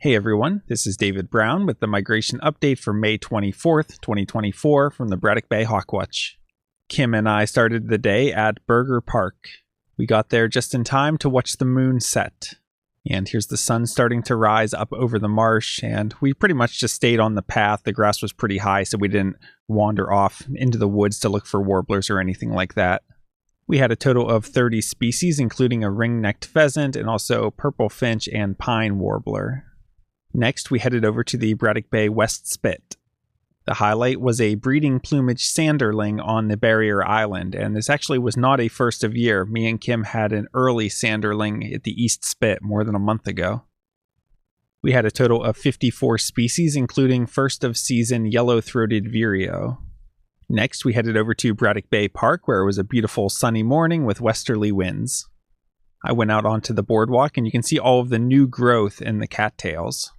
Hey everyone, this is David Brown with the migration update for May 24th, 2024 from the Braddock Bay Hawk Watch. Kim and I started the day at Burger Park. We got there just in time to watch the moon set. And here's the sun starting to rise up over the marsh, and we pretty much just stayed on the path. The grass was pretty high, so we didn't wander off into the woods to look for warblers or anything like that. We had a total of 30 species, including a ring-necked pheasant and also purple finch and pine warbler. Next, we headed over to the Braddock Bay West Spit. The highlight was a breeding plumage sanderling on the barrier island, and this actually was not a first of year. Me and Kim had an early sanderling at the East Spit more than a month ago. We had a total of 54 species, including first of season yellow-throated vireo. Next, we headed over to Braddock Bay Park, where it was a beautiful sunny morning with westerly winds. I went out onto the boardwalk, and you can see all of the new growth in the cattails.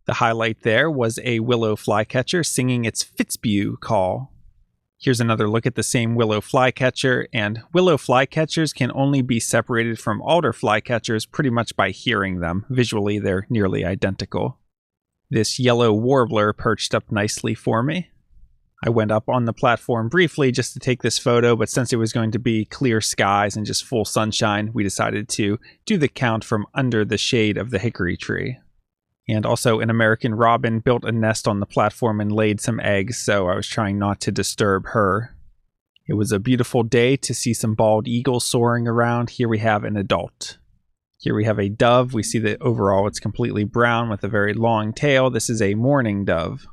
The highlight there was a willow flycatcher singing its Fitzbew call. Here's another look at the same willow flycatcher, and willow flycatchers can only be separated from alder flycatchers pretty much by hearing them. Visually, they're nearly identical. This yellow warbler perched up nicely for me. I went up on the platform briefly just to take this photo, but since it was going to be clear skies and just full sunshine, we decided to do the count from under the shade of the hickory tree. And also an American robin built a nest on the platform and laid some eggs, so I was trying not to disturb her. It was a beautiful day to see some bald eagles soaring around. Here we have an adult. Here we have a dove. We see that overall it's completely brown with a very long tail. This is a mourning dove.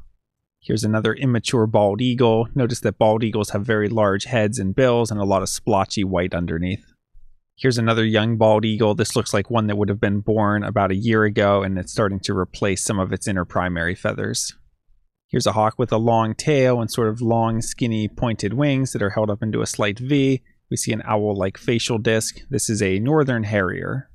Here's another immature bald eagle. Notice that bald eagles have very large heads and bills and a lot of splotchy white underneath. Here's another young bald eagle. This looks like one that would have been born about a year ago, and it's starting to replace some of its inner primary feathers. Here's a hawk with a long tail and sort of long, skinny, pointed wings that are held up into a slight V. We see an owl-like facial disc. This is a northern harrier.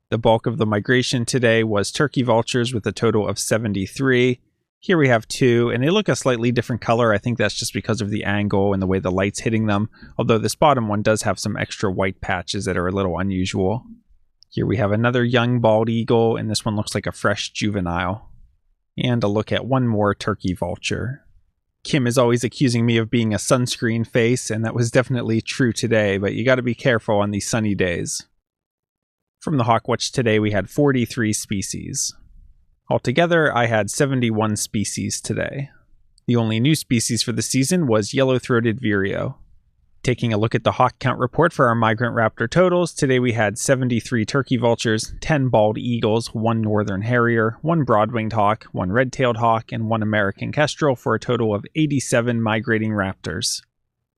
The bulk of the migration today was turkey vultures with a total of 73. Here we have 2, and they look a slightly different color. I think that's just because of the angle and the way the light's hitting them, although this bottom one does have some extra white patches that are a little unusual. Here we have another young bald eagle, and this one looks like a fresh juvenile. And a look at one more turkey vulture. Kim is always accusing me of being a sunscreen face, and that was definitely true today, but you gotta be careful on these sunny days. From the Hawk Watch today, we had 43 species. Altogether, I had 71 species today. The only new species for the season was yellow-throated vireo. Taking a look at the hawk count report for our migrant raptor totals, today we had 73 turkey vultures, 10 bald eagles, 1 northern harrier, 1 broad-winged hawk, 1 red-tailed hawk, and 1 American kestrel for a total of 87 migrating raptors.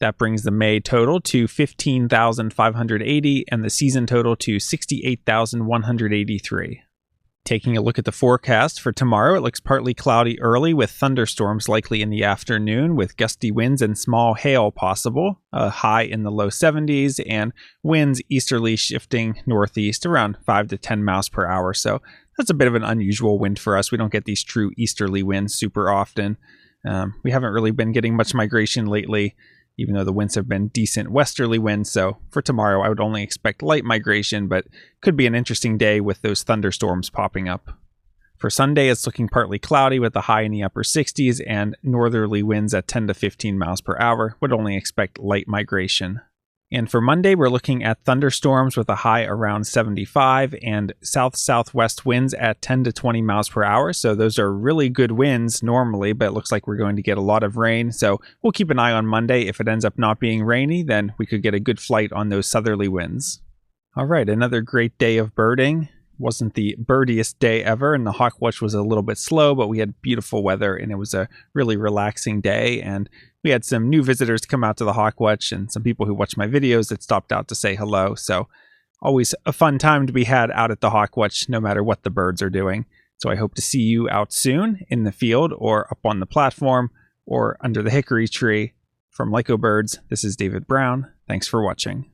That brings the May total to 15,580 and the season total to 68,183. Taking a look at the forecast for tomorrow, it looks partly cloudy early with thunderstorms likely in the afternoon with gusty winds and small hail possible, a high in the low 70s, and winds easterly shifting northeast around 5 to 10 miles per hour. So that's a bit of an unusual wind for us. We don't get these true easterly winds super often. We haven't really been getting much migration lately, even though the winds have been decent westerly winds. So for tomorrow, I would only expect light migration, but could be an interesting day with those thunderstorms popping up. For Sunday, it's looking partly cloudy with a high in the upper 60s and northerly winds at 10 to 15 miles per hour. Would only expect light migration. And for Monday, we're looking at thunderstorms with a high around 75 and south-southwest winds at 10 to 20 miles per hour. So those are really good winds normally, but it looks like we're going to get a lot of rain. So we'll keep an eye on Monday. If it ends up not being rainy, then we could get a good flight on those southerly winds. All right, another great day of birding. Wasn't the birdiest day ever, and the Hawk Watch was a little bit slow, but we had beautiful weather, and it was a really relaxing day, and we had some new visitors come out to the Hawk Watch, and some people who watch my videos that stopped out to say hello, so always a fun time to be had out at the Hawk Watch, no matter what the birds are doing. So I hope to see you out soon in the field, or up on the platform, or under the hickory tree. From Lyco Birds, this is David Brown. Thanks for watching.